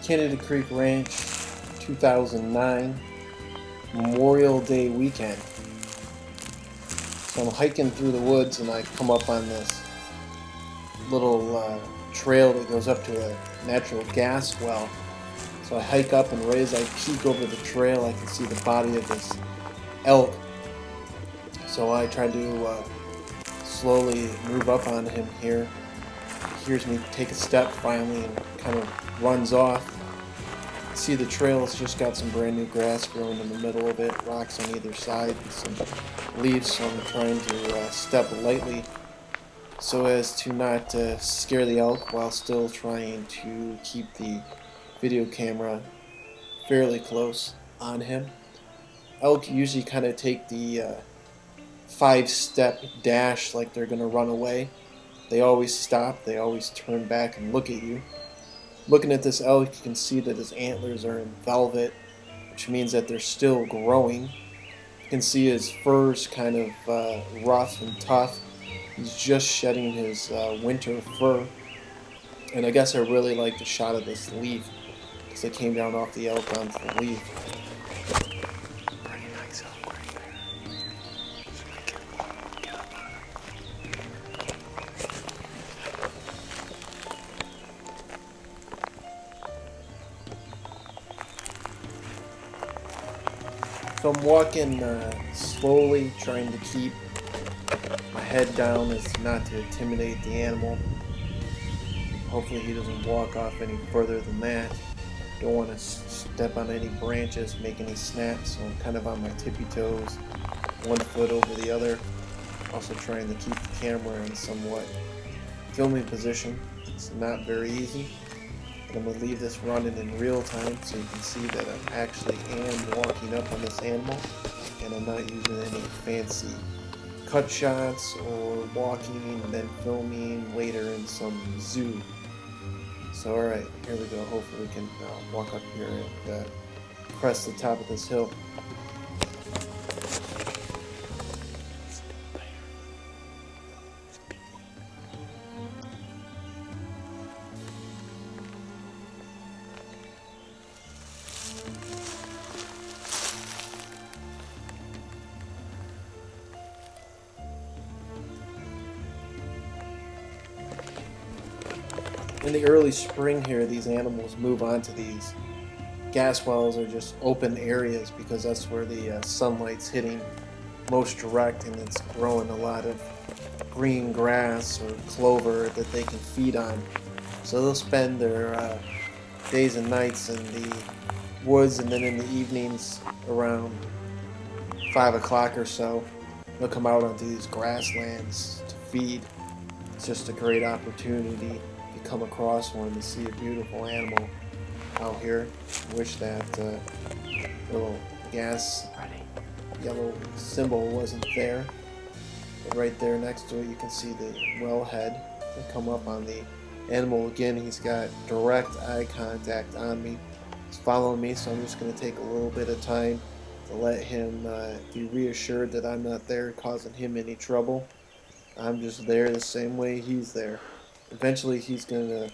Canada Creek Ranch, 2009, Memorial Day weekend. So I'm hiking through the woods and I come up on this little trail that goes up to a natural gas well. So I hike up, and right as I peek over the trail I can see the body of this elk. So I try to slowly move up on him here. He hears me take a step finally and kind of runs off. See, the trail's just got some brand new grass growing in the middle of it, rocks on either side, and some leaves, so I'm trying to step lightly so as to not scare the elk while still trying to keep the video camera fairly close on him. Elk usually kind of take the 5-step dash like they're going to run away. They always stop, they always turn back and look at you. Looking at this elk, you can see that his antlers are in velvet, which means that they're still growing. You can see his fur's kind of rough and tough. He's just shedding his winter fur. And I guess I really like the shot of this leaf, because it came down off the elk onto the leaf. Pretty nice elk right there. So I can get up on it. So I'm walking slowly, trying to keep my head down as not to intimidate the animal. Hopefully he doesn't walk off any further than that. Don't want to step on any branches, make any snaps, so I'm kind of on my tippy toes, one foot over the other. Also trying to keep the camera in somewhat filming position. It's not very easy. I'm going to leave this running in real time so you can see that I actually am walking up on this animal, and I'm not using any fancy cut shots or walking and then filming later in some zoo. So alright, here we go. Hopefully we can walk up here and crest the top of this hill. In the early spring here, these animals move on to these gas wells or just open areas because that's where the sunlight's hitting most direct, and it's growing a lot of green grass or clover that they can feed on. So they'll spend their days and nights in the woods, and then in the evenings around 5 o'clock or so, they'll come out onto these grasslands to feed. It's just a great opportunity. Come across one to see a beautiful animal out here. Wish that little gas yellow symbol wasn't there, but right there next to it you can see the wellhead that come up on the animal. Again, he's got direct eye contact on me. He's following me, so I'm just going to take a little bit of time to let him be reassured that I'm not there causing him any trouble. I'm just there the same way he's there. Eventually he's going to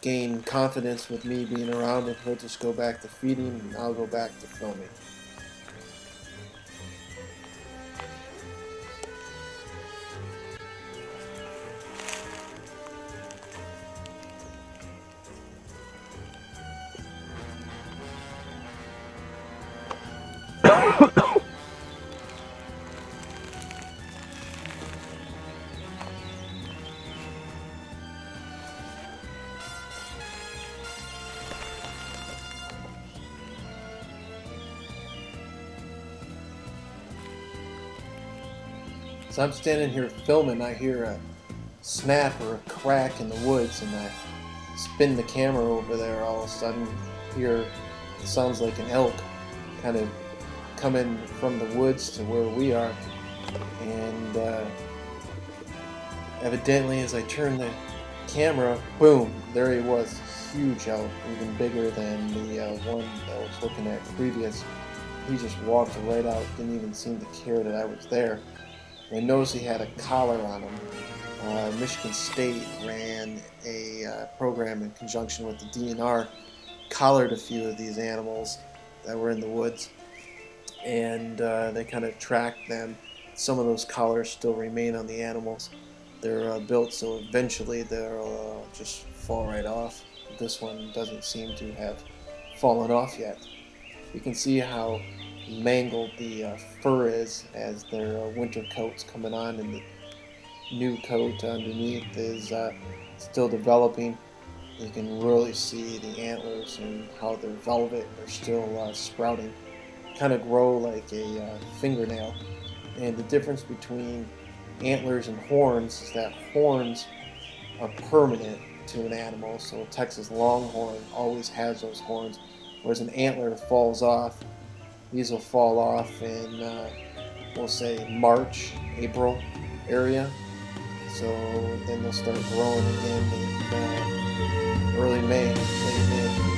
gain confidence with me being around, and he'll just go back to feeding and I'll go back to filming. So I'm standing here filming, I hear a snap or a crack in the woods, and I spin the camera over there, all of a sudden hear it sounds like an elk kind of coming from the woods to where we are, and evidently as I turned the camera, boom, there he was, huge elk, even bigger than the one that I was looking at previous. He just walked right out, didn't even seem to care that I was there. I noticed he had a collar on him. Michigan State ran a program in conjunction with the DNR, collared a few of these animals that were in the woods, and they kind of tracked them. Some of those collars still remain on the animals. They're built so eventually they'll just fall right off. This one doesn't seem to have fallen off yet. You can see how mangled the fur is as their winter coat's coming on, and the new coat underneath is still developing. You can really see the antlers and how they're velvet. They're still sprouting, kind of grow like a fingernail. And the difference between antlers and horns is that horns are permanent to an animal. So a Texas Longhorn always has those horns, whereas an antler falls off. These will fall off in, we'll say, March, April area. So then they'll start growing again in early May, late May.